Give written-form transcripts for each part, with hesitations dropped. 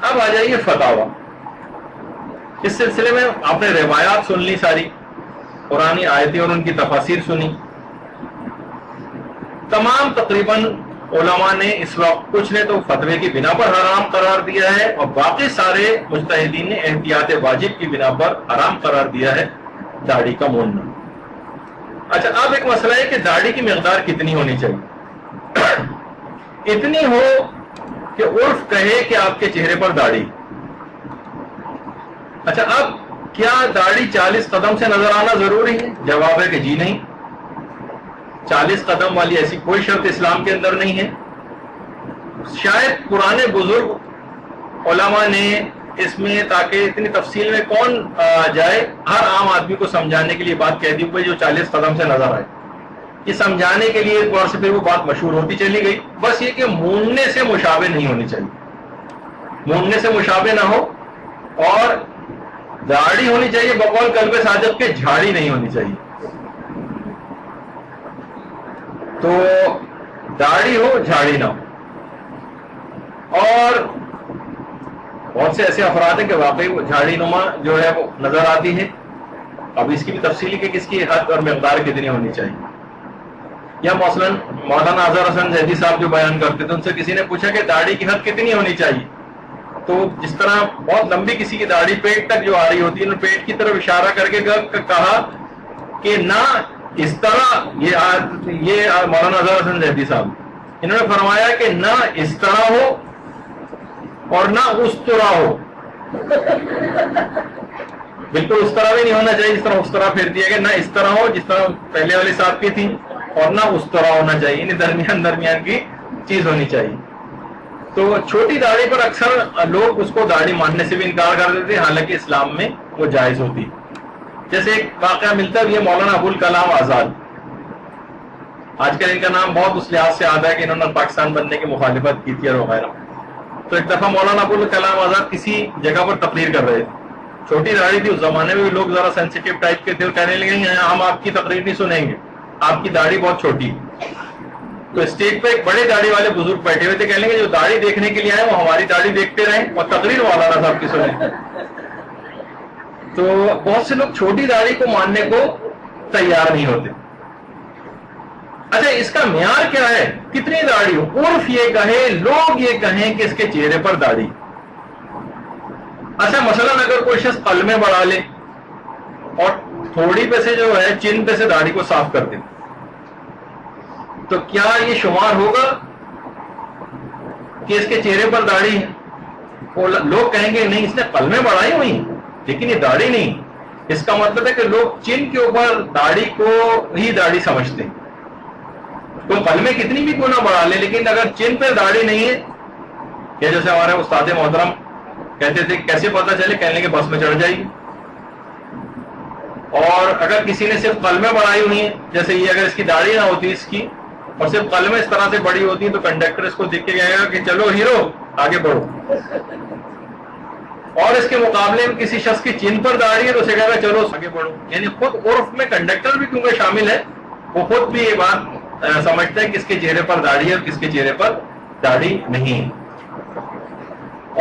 اب آ جائیے فتاوا. اس سلسلے میں آپ نے روایات سن لی ساری، قرآنی آیتیں اور ان کی تفاسیر سنی. تمام تقریباً علماء نے اس وقت، کچھ نے تو فتوے کی بنا پر حرام قرار دیا ہے اور باقی سارے مجتہدین نے احتیاط واجب کی بنا پر حرام قرار دیا ہے داڑھی کا موننا. اچھا، اب ایک مسئلہ ہے کہ داڑھی کی مقدار کتنی ہونی چاہیے. اتنی ہو کہ عرف کہے کہ آپ کے چہرے پر داڑھی. اچھا، اب کیا داڑھی 40 قدم سے نظر آنا ضروری ہے؟ جواب ہے کہ جی نہیں. 40 قدم والی ایسی کوئی شرط اسلام کے اندر نہیں ہے. شاید پرانے بزرگ علماء نے اس میں، تاکہ اتنی تفصیل میں کون جائے، ہر عام آدمی کو سمجھانے کے لیے بات کہہ دی ہوئی جو 40 قدم سے نظر آئے. یہ سمجھانے کے لیے ایک بار سے پھر وہ بات مشہور ہوتی چلی گئی. بس یہ کہ موننے سے مشابہ نہیں ہونی چاہیے، موننے سے مشابہ نہ ہو، اور داڑھی ہونی چاہیے بقول قلب صادق کے، جھاڑی نہیں ہونی چاہیے. تو داڑھی ہو، جھاڑی نہ ہو. اور بہت سے ایسے افراد ہیں کہ واقعی وہ جھاڑی نما جو ہے وہ نظر آتی ہے. اب اس کی بھی تفصیل کہ کس کی حد اور مقدار کتنی ہونی چاہیے. یا مثلاً مولانا اظہر حسن زیدی صاحب جو بیان کرتے تھے، ان سے کسی نے پوچھا کہ داڑھی کی حد کتنی ہونی چاہیے، تو جس طرح بہت لمبی کسی کی داڑھی پیٹ تک جو آ رہی ہوتی ہے، پیٹ کی طرف اشارہ کر کے کہا کہ نہ اس طرح، یہ مولانا اظہر حسن زیدی صاحب انہوں نے فرمایا کہ نہ اس طرح ہو اور نہ اس طرح ہو. بالکل اس طرح بھی نہیں ہونا چاہیے جس طرح اس طرح پھیر دیا کہ نہ اس طرح ہو جس طرح پہلے والی صاحب کی تھی، اور نہ اس طرح ہونا چاہیے، یعنی درمیان کی چیز ہونی چاہیے. تو چھوٹی داڑھی پر اکثر لوگ اس کو داڑھی ماننے سے بھی انکار کر دیتے ہیں، حالانکہ اسلام میں وہ جائز ہوتی. جیسے ایک واقعہ ملتا ہے، یہ مولانا ابوالکلام آزاد. آج کل ان کا نام بہت اس لحاظ سے آتا ہے کہ انہوں نے پاکستان بننے کی مخالفت کی تھی اور وغیرہ. تو ایک دفعہ مولانا ابوالکلام آزاد کسی جگہ پر تقریر کر رہے تھے. چھوٹی داڑھی تھی، اس زمانے میں بھی لوگ ذرا سینسیٹیو ٹائپ کے تھے، اور کہنے لگے ہم آپ کی تقریر نہیں سنیں گے، آپ کی داڑھی بہت چھوٹی. تو اسٹیج پہ ایک بڑے داڑھی والے بزرگ بیٹھے ہوئے تھے، کہنے لگے جو داڑھی دیکھنے کے لیے آئے وہ ہماری داڑھی دیکھتے رہیں اور تقریر مولانا صاحب کی سنیں. تو بہت سے لوگ چھوٹی داڑھی کو ماننے کو تیار نہیں ہوتے. اچھا، اس کا معیار کیا ہے؟ کتنی داڑھی ہو؟ عرف یہ کہے، لوگ یہ کہیں کہ اس کے چہرے پر داڑھی. اچھا، مثلاً اگر کوئی شخص قلمیں بڑھا لے اور تھوڑی پہ سے جو ہے چن پہ سے داڑھی کو صاف کر دے، تو کیا یہ شمار ہوگا کہ اس کے چہرے پر داڑھی ہے؟ لوگ کہیں گے نہیں، اس نے قلمیں بڑھائی ہوئی لیکن یہ داڑھی نہیں. اس کا مطلب ہے کہ لوگ چن کے اوپر داڑھی کو ہی داڑھی سمجھتے ہیں. تو قلمیں کتنی بھی کیوں نہ بڑھا لے، لیکن اگر چن پہ داڑھی نہیں ہے، یا جیسے ہمارے استاد محترم کہتے تھے کیسے پتہ چلے، کہنے کے بس میں چڑھ جائے گی. اور اگر کسی نے صرف قلمیں بڑھائی ہوئی ہیں، جیسے یہ اگر اس کی داڑھی نہ ہوتی اس کی اور صرف قلمیں اس طرح سے بڑی ہوتی ہیں، تو کنڈکٹر اس کو دیکھ کے کہے گا کہ چلو ہیرو آگے بڑھو. اور اس کے مقابلے میں کسی شخص کی چن پر داڑھی ہے تو اسے کہے گا چلو آگے بڑھو. یعنی خود عرف میں کنڈکٹر بھی کیونکہ شامل ہے، وہ خود بھی یہ بات سمجھتا ہے کس کے چہرے پر داڑھی ہے اور کس کے چہرے پر داڑھی نہیں ہے.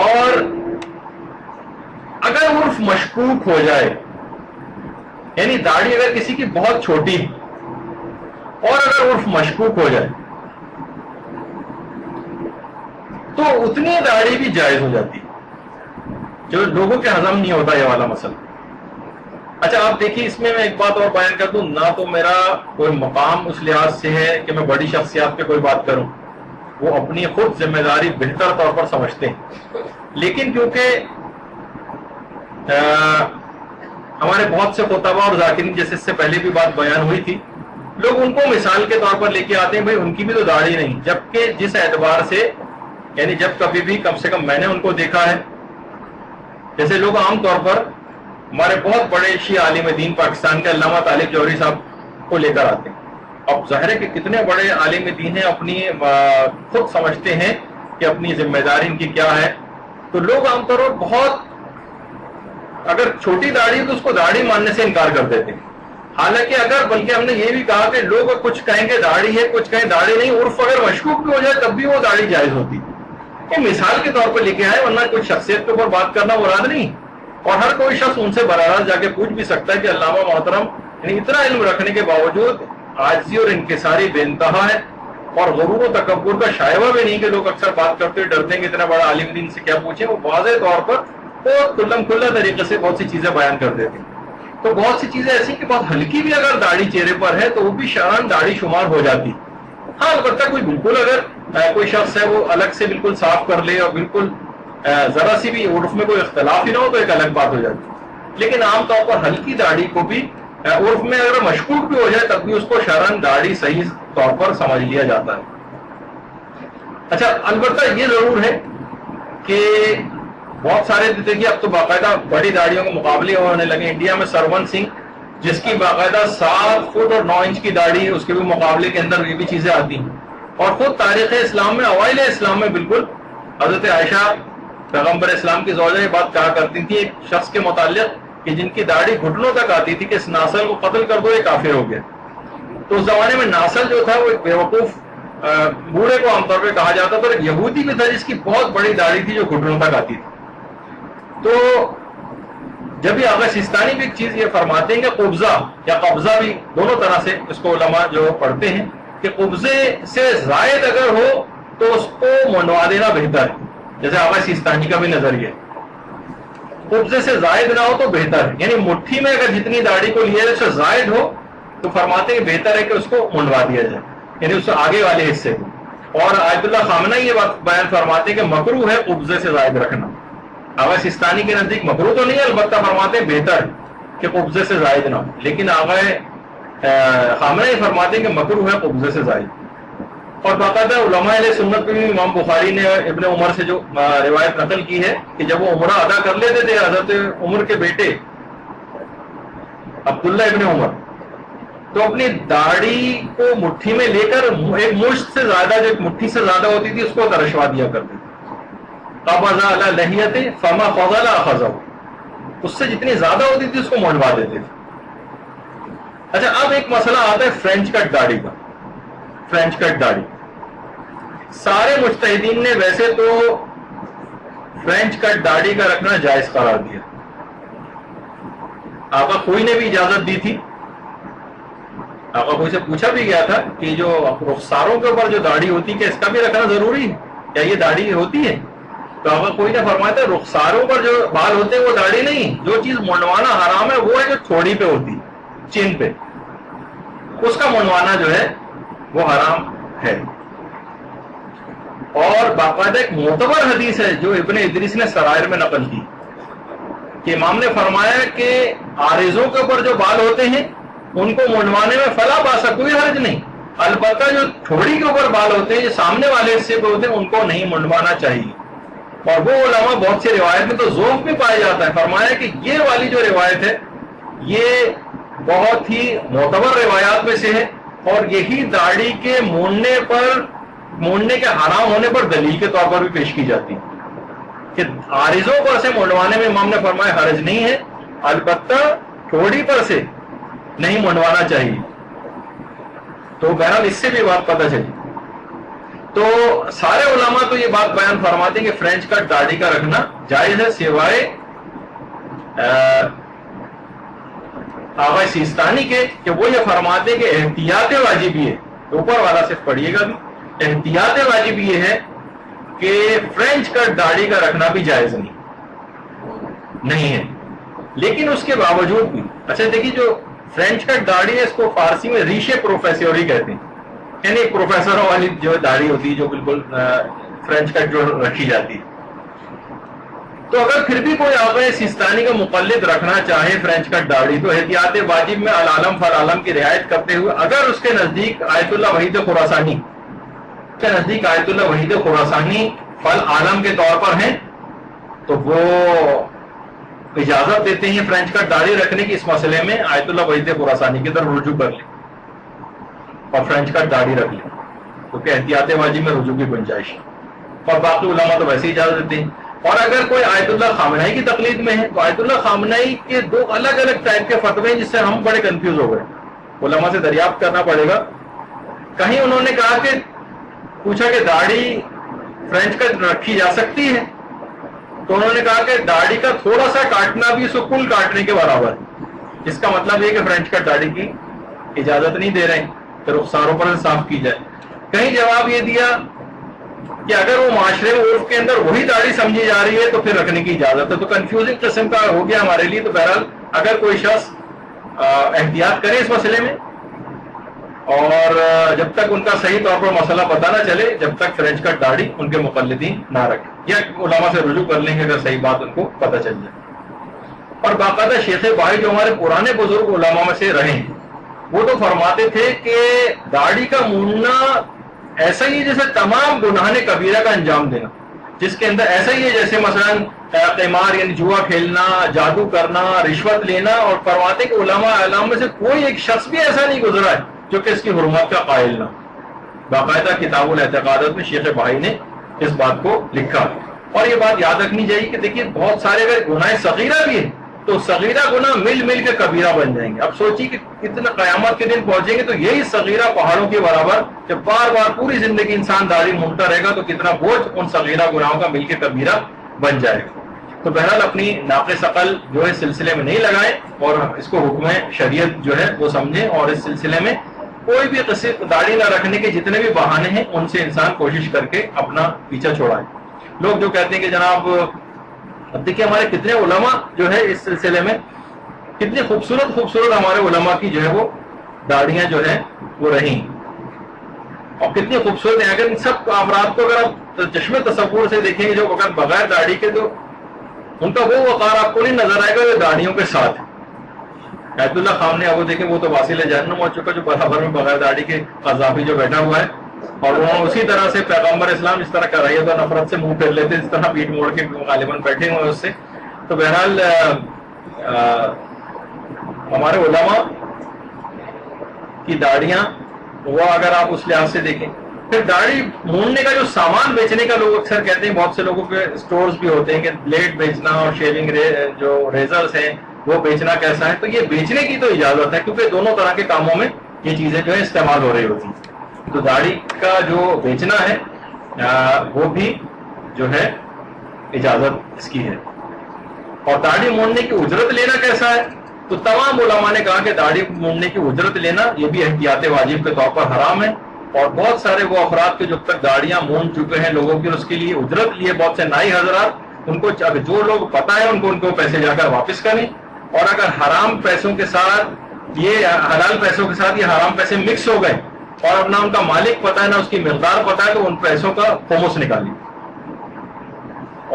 اور اگر عرف مشکوک ہو جائے، یعنی داڑھی اگر کسی کی بہت چھوٹی اور اگر عرف مشکوک ہو جائے تو اتنی داڑھی بھی جائز ہو جاتی جو لوگوں کے ہضم نہیں ہوتا یہ والا مسئلہ. اچھا، آپ دیکھیے اس میں ایک بات اور بیان کر دوں، نہ تو میرا کوئی مقام اس لحاظ سے ہے کہ میں بڑی شخصیات پہ کوئی بات کروں، وہ اپنی خود ذمہ داری بہتر طور پر سمجھتے ہیں. لیکن کیونکہ ہمارے بہت سے خطبہ اور ذاکرین، جیسے اس سے پہلے بھی بات بیان ہوئی تھی، لوگ ان کو مثال کے طور پر لے کے آتے ہیں، بھائی ان کی بھی تو داڑھی نہیں، جبکہ جس اعتبار سے، یعنی جب کبھی بھی کم سے کم میں نے ان کو دیکھا ہے، جیسے لوگ عام طور پر ہمارے بہت بڑے شیعہ عالم دین پاکستان کے علامہ طالب جوہری صاحب کو لے کر آتے ہیں. اب ظاہر ہے کہ کتنے بڑے عالم دین ہیں، اپنی خود سمجھتے ہیں کہ اپنی ذمہ داری ان کی کیا ہے. تو لوگ عام طور پر بہت، اگر چھوٹی داڑھی ہے تو اس کو داڑھی ماننے سے انکار کر دیتے ہیں. حالانکہ اگر، بلکہ ہم نے یہ بھی کہا کہ لوگ کچھ کہیں گے داڑھی ہے، کچھ کہیں داڑھی نہیں، عرف اگر مشکوک بھی ہو جائے تب بھی وہ داڑھی جائز ہوتی. یہ مثال کے طور پر لکھے آئے، ورنہ کوئی شخصیت کے اوپر بات کرنا مراد نہیں. اور ہر کوئی شخص ان سے براہ راست جا کے پوچھ بھی سکتا ہے کہ علامہ محترم یعنی اتنا علم رکھنے کے باوجود عاجزی اور انکساری بے انتہا ہے، اور غرور و تکبر کا شائبہ بھی نہیں کہ لوگ اکثر بات کرتے ہوئے ڈرتے ہیں کہ اتنا بڑا عالم دین سے کیا پوچھیں. وہ واضح طور پر بہت کھلم کھلا طریقے سے بہت سی چیزیں بیان کر دیتے ہیں. تو بہت سی چیزیں ایسی کہ بہت ہلکی بھی اگر داڑھی چہرے پر ہے تو وہ بھی شرعاً داڑھی شمار ہو جاتی. ہاں البتہ کوئی بالکل اگر کوئی شخص ہے وہ الگ سے بالکل صاف کر لے اور بالکل ذرا سی بھی عرف میں کوئی اختلاف ہی نہ ہو تو ایک الگ بات ہو جاتی. لیکن عام طور پر ہلکی داڑھی کو بھی عرف میں اگر مشکوک بھی ہو جائے تب بھی اس کو شرعاً داڑھی صحیح طور پر سمجھ لیا جاتا ہے. اچھا البتہ یہ ضرور ہے کہ بہت سارے دیکھیے اب تو باقاعدہ بڑی داڑھیوں کے مقابلے ہونے لگے. انڈیا میں سرون سنگھ جس کی باقاعدہ 7 فٹ اور 9 انچ کی داڑھی ہے، اس کے بھی مقابلے کے اندر یہ بھی چیزیں آتی ہیں. اور خود تاریخ اسلام میں اوائل اسلام میں بالکل حضرت عائشہ پیغمبر اسلام کی زوجہ یہ بات کہا کرتی تھی ایک شخص کے متعلق کہ جن کی داڑھی گھٹنوں تک آتی تھی کہ اس ناسل کو قتل کر دو یہ کافر ہو گیا. تو اس زمانے میں ناسل جو تھا وہ ایک بیوقوف بوڑھے کو عام طور پہ کہا جاتا تھا. اور ایک یہودی بھی تھا جس کی بہت بڑی داڑھی تھی جو گھٹنوں تک آتی تھی. تو جب یہ آغا سیستانی بھی ایک چیز یہ فرماتے ہیں کہ قبضہ یا قبضہ بھی دونوں طرح سے اس کو علماء جو پڑھتے ہیں کہ قبضے سے زائد اگر ہو تو اس کو منڈوا دینا بہتر ہے. جیسے آغا سیستانی کا بھی نظریہ قبضے سے زائد نہ ہو تو بہتر ہے، یعنی مٹھی میں اگر جتنی داڑھی کو لیا جائے اس سے زائد ہو تو فرماتے ہیں بہتر ہے کہ اس کو منڈوا دیا جائے، یعنی اس سے آگے والے حصے کو. اور آیت اللہ خامنہ یہ بات بیان فرماتے ہیں کہ مکروہ ہے قبضے سے زائد رکھنا. آغا سیستانی کے نزدیک مکروہ تو نہیں ہے، البتہ فرماتے ہیں بہتر ہے کہ قبضے سے زائد نہ ہو. لیکن آغا خامنہ یہ فرماتے ہیں کہ مکروہ ہے قبضے سے زائد. اور باقاعدہ علماء اہل سنت میں بھی امام بخاری نے ابن عمر سے جو روایت نقل کی ہے کہ جب وہ عمرہ ادا کر لیتے تھے حضرت عمر کے بیٹے عبداللہ ابن عمر تو اپنی داڑھی کو مٹھی میں لے کر ایک مشت سے زیادہ جو ایک مٹھی سے زیادہ ہوتی تھی اس کو ترشوا دیا کرتے تھے. قبض علی لحیۃ فما فضل اخذہ، اس سے جتنی زیادہ ہوتی تھی اس کو منڈوا دیتے تھے. اچھا اب ایک مسئلہ آتا ہے فرینچ کٹ داڑھی کا. فرینچ کٹ داڑھی سارے مجتہدین نے ویسے تو فرینچ کٹ داڑھی کا رکھنا جائز قرار دیا. آقا خوئی نے بھی اجازت دی تھی. آقا خوئی سے پوچھا بھی گیا تھا کہ جو رخساروں کے اوپر جو داڑھی ہوتی ہے کہ اس کا بھی رکھنا ضروری ہے، کیا یہ داڑھی ہوتی ہے؟ تو آقا خوئی نے فرمایا تھا رخساروں پر جو بال ہوتے ہیں وہ داڑھی نہیں، جو چیز منڈوانا حرام ہے وہ ہے جو تھوڑی پہ ہوتی چین پہ، اس کا منڈوانا جو ہے وہ حرام ہے. اور باقاعدہ ایک معتبر حدیث ہے جو ابن ادریس نے سرائر میں نقل کی کہ امام نے فرمایا کہ عارضوں کے اوپر جو بال ہوتے ہیں ان کو منڈوانے میں فلا باسا کوئی حرج نہیں، البتہ جو تھوڑی کے اوپر بال ہوتے ہیں جو سامنے والے حصے پہ ہوتے ہیں ان کو نہیں منڈوانا چاہیے. اور وہ علماء بہت سی روایت میں تو ذوق بھی پایا جاتا ہے. فرمایا کہ یہ والی جو روایت ہے یہ بہت ہی معتبر روایات میں سے ہے اور یہی داڑھی کے مونڈنے کے حرام ہونے پر دلیل کے طور پر بھی پیش کی جاتی ہے کہ عارضوں پر سے منڈوانے میں امام نے فرمایا حرج نہیں ہے، البتہ تھوڑی پر سے نہیں منڈوانا چاہیے. تو بہرحال اس سے بھی بات پتہ چلی. تو سارے علماء تو یہ بات بیان فرماتے ہیں کہ فرینچ کٹ داڑھی کا رکھنا جائز ہے سوائے آغا سیستانی کے کہ وہ یہ فرماتے ہیں کہ احتیاط واجب یہ ہے. اوپر والا صرف پڑھیے گا بھی، احتیاط واجب یہ ہے کہ فرینچ کٹ داڑھی کا رکھنا بھی جائز نہیں ہے. لیکن اس کے باوجود بھی اچھا دیکھیے جو فرینچ کٹ داڑھی ہے اس کو فارسی میں ریشے پروفیسوری کہتے ہیں، یعنی پروفیسروں والی جو داڑھی ہوتی ہے جو بالکل فرینچ کٹ جو رکھی جاتی ہے. تو اگر پھر بھی کوئی آقا سیستانی کا مقلد رکھنا چاہے فرینچ کٹ داڑھی تو احتیاط واجب میں العالم فالعالم کی رعایت کرتے ہوئے اگر اس کے نزدیک آیت اللہ وحید خراسانی فل عالم کے طور پر ہیں تو وہ اجازت دیتے ہیں فرینچ کٹ داڑھی رکھنے کی. اس مسئلے میں آیت اللہ وحید خراسانی کی طرف رجوع کر لیں اور فرینچ کٹ داڑھی رکھ لیں کیونکہ احتیاط واجب میں رجوع کی گنجائش. اور باقی علماء تو ویسے ہی اجازت دیتے ہیں. اور اگر کوئی آیت اللہ خامنہی کی تقلید میں ہے تو آیت اللہ خامنہی کے 2 الگ الگ ٹائپ کے فتوے ہیں جس سے ہم بڑے کنفیوز ہو گئے. علماء سے دریافت کرنا پڑے گا. کہیں انہوں نے کہا کہ پوچھا کہ داڑھی فرینچ کٹ رکھی جا سکتی ہے؟ تو انہوں نے کہا کہ داڑھی کا تھوڑا سا کاٹنا بھی اس کو کل کاٹنے کے برابر ہے. اس کا مطلب یہ کہ فرینچ کٹ داڑھی کی اجازت نہیں دے رہے ہیں کہ رخساروں پر صاف کی جائے. کہیں جواب یہ دیا کہ اگر وہ معاشرے عرف کے اندر وہی داڑھی سمجھی جا رہی ہے تو پھر رکھنے کی اجازت ہے. تو کنفیوزنگ قسم کا ہو گیا ہمارے لیے. تو بہرحال اگر کوئی شخص احتیاط کرے اس مسئلے میں، اور جب تک ان کا صحیح طور پر مسئلہ پتہ نہ چلے، جب تک فرینچ کٹ داڑھی ان کے مقلدین نہ رکھیں، یا علماء سے رجوع کر لیں گے اگر صحیح بات ان کو پتہ چل جائے. اور باقاعدہ شیخ بھائی جو ہمارے پرانے بزرگ علماء میں سے رہے ہیں، وہ تو فرماتے تھے کہ داڑھی کا موننا ایسا ہی ہے جیسے تمام گناہ کبیرہ کا انجام دینا، جس کے اندر ایسا ہی ہے جیسے مثلاً قمار یعنی جوا کھیلنا، جادو کرنا، رشوت لینا. اور فرماتے کہ علماء اعلام میں سے کوئی ایک شخص بھی ایسا نہیں گزرا ہے جو کہ اس کی حرمت کا قائل نہ. باقاعدہ کتاب الاعتقادات میں شیخ بھائی نے اس بات کو لکھا. اور یہ بات یاد رکھنی چاہیے کہ دیکھیے بہت سارے اگر گناہ صغیرہ بھی ہیں تو صغیرہ گناہ مل مل کے کبیرہ بن جائیں گے. اب سوچیے کہ کتنا قیامت کے دن پہنچیں گے تو یہی صغیرہ پہاڑوں کے برابر جب بار بار پوری زندگی انسان داڑھی مونتا رہے گا تو کتنا بوجھ ان صغیرہ گناہوں کا مل کے کبیرہ بن جائے گا. تو بہرحال اپنی ناقص عقل جو ہے سلسلے میں نہیں لگائیں اور اس کو حکم شریعت جو ہے وہ سمجھیں. اور اس سلسلے میں کوئی بھی قسم داڑھی نہ رکھنے کے جتنے بھی بہانے ہیں ان سے انسان کوشش کر کے اپنا پیچھا چھوڑائے. لوگ جو کہتے ہیں کہ جناب اب دیکھیے ہمارے کتنے علماء جو ہے اس سلسلے میں کتنی خوبصورت خوبصورت ہمارے علماء کی جو ہے وہ داڑیاں جو ہے وہ رہی اور کتنی خوبصورت ہیں. اگر ان سب افراد کو اگر آپ چشمے تصور سے دیکھیں گے جو اگر بغیر داڑھی کے تو ان کا وہ وقار آپ کو نہیں نظر آئے گا جو داڑھیوں کے ساتھ. ایت اللہ خان نے اب دیکھیں وہ تو واصل جہنم ہو چکا جو برابر میں بغیر داڑھی کے قذافی جو بیٹھا ہوا ہے. اور وہ اسی طرح سے پیغمبر اسلام اس طرح کر رہی ہے تو نفرت سے منہ پھیر لیتے اس طرح پیٹ موڑ کے غالباً بیٹھے ہوئے اس سے. تو بہرحال ہمارے علماء کی داڑیاں وہ اگر آپ اس لحاظ سے دیکھیں. پھر داڑھی موننے کا جو سامان بیچنے کا لوگ اکثر کہتے ہیں بہت سے لوگوں کے اسٹورز بھی ہوتے ہیں کہ بلیڈ بیچنا اور شیونگ جو ریزرز ہیں وہ بیچنا کیسا ہے. تو یہ بیچنے کی تو اجازت ہے کیونکہ دونوں طرح کے کاموں میں یہ چیزیں جو ہے استعمال ہو رہی ہوتی ہیں. تو داڑھی کا جو بیچنا ہے وہ بھی جو ہے اجازت اس کی ہے. اور داڑھی موننے کی اجرت لینا کیسا ہے؟ تو تمام علماء نے کہا کہ داڑھی موننے کی اجرت لینا یہ بھی احتیاط واجب کے طور پر حرام ہے. اور بہت سارے وہ افراد کے جب تک داڑیاں مون چکے ہیں لوگوں کی اس کے لیے اجرت لیے بہت سے نائی حضرات ان کو جو لوگ پتہ ہے ان کو پیسے جا کر واپس کریں. اور اگر حرام پیسوں کے ساتھ یہ حلال پیسوں کے ساتھ یہ حرام پیسے مکس ہو گئے اور نہ ان کا مالک پتہ ہے نہ اس کی مقدار پتہ ہے تو ان پیسوں کا خمس نکالی.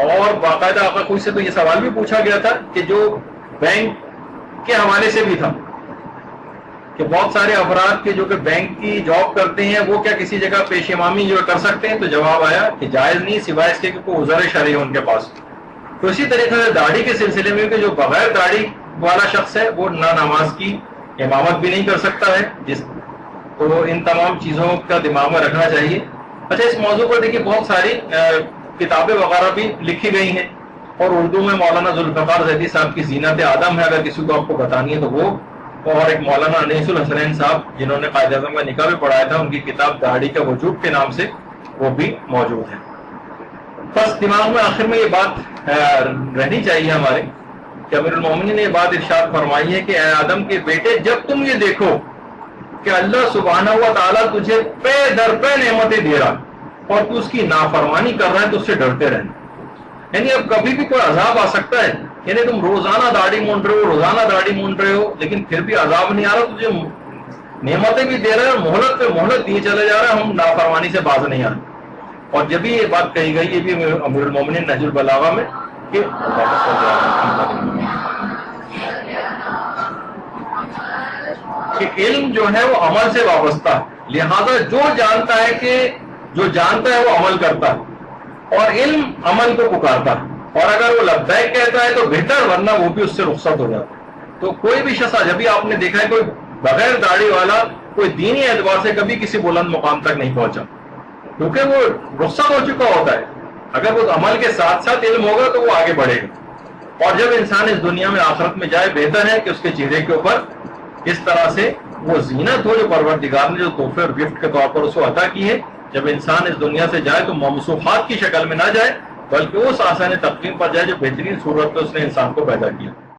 اور باقاعدہ آپ کوئی سے تو یہ سوال بھی پوچھا گیا تھا کہ جو بینک کے حوالے سے بھی تھا کہ بہت سارے افراد کے جو کہ بینک کی جاب کرتے ہیں وہ کیا کسی جگہ پیش امامی جو کر سکتے ہیں؟ تو جواب آیا کہ جائز نہیں سوائے اس کے کہ کوئی عذر شرعی ان کے پاس. تو اسی طریقے سے داڑھی کے سلسلے میں کہ جو بغیر داڑھی والا شخص ہے وہ نہ نماز کی امامت بھی نہیں کر سکتا ہے. تو ان تمام چیزوں کا دماغ میں رکھنا چاہیے. اچھا اس موضوع پر دیکھیے بہت ساری کتابیں وغیرہ بھی لکھی گئی ہیں اور اردو میں مولانا ذوالفقار زیدی صاحب کی زینت آدم ہے اگر کسی کو آپ کو بتانی ہے تو وہ. اور ایک مولانا انیس الحسنین صاحب جنہوں نے قائد اعظم کا نکاح بھی پڑھایا تھا ان کی کتاب داڑھی کا وجوب کے نام سے وہ بھی موجود ہے. بس دماغ میں آخر میں یہ بات رہنی چاہیے ہمارے کہ امیر المومنین نے یہ بات ارشاد فرمائی ہے کہ اے آدم کے بیٹے جب تم یہ دیکھو کہ اللہ سبحانہ و تعالیٰ تجھے پے در پے نعمتیں دے رہا اور تو اس کی نافرمانی کر رہا ہے تو اس سے ڈرتے رہنا. یعنی اب کبھی بھی کوئی عذاب آ سکتا ہے. یعنی تم روزانہ داڑھی مونڈ رہے ہو روزانہ داڑھی مونڈ رہے ہو لیکن پھر بھی عذاب نہیں آ رہا. تجھے نعمتیں بھی دے رہے ہیں مہلت پہ مہلت دیے چلے جا رہے ہیں ہم نافرمانی سے باز نہیں آ رہے. اور جب بھی یہ بات کہی گئی یہ بھی امیر المومنین نہج البلاغہ میں کہ علم جو ہے وہ عمل سے وابستہ ہے. لہذا جو جانتا ہے وہ عمل کرتا ہے اور علم عمل کو پکارتا ہے. اور اگر وہ لبیک کہتا ہے تو بہتر ورنہ وہ بھی اس سے رخصت ہو جاتا ہے. تو کوئی بھی شخص جب بھی آپ نے دیکھا ہے کوئی بغیر داڑھی والا کوئی دینی اعتبار سے کبھی کسی بلند مقام تک نہیں پہنچا کیونکہ وہ رخصت ہو چکا ہوتا ہے. اگر وہ عمل کے ساتھ ساتھ علم ہوگا تو وہ آگے بڑھے گا. اور جب انسان اس دنیا میں آخرت میں جائے بہتر ہے کہ اس کے چہرے کے اوپر اس طرح سے وہ زینت ہو جو پروردگار نے جو تحفے اور گفٹ کے طور پر اس کو عطا کی ہے جب انسان اس دنیا سے جائے تو موصوفات کی شکل میں نہ جائے، بلکہ اس آسان تقویم پر جائے جو بہترین صورت میں اس نے انسان کو پیدا کیا۔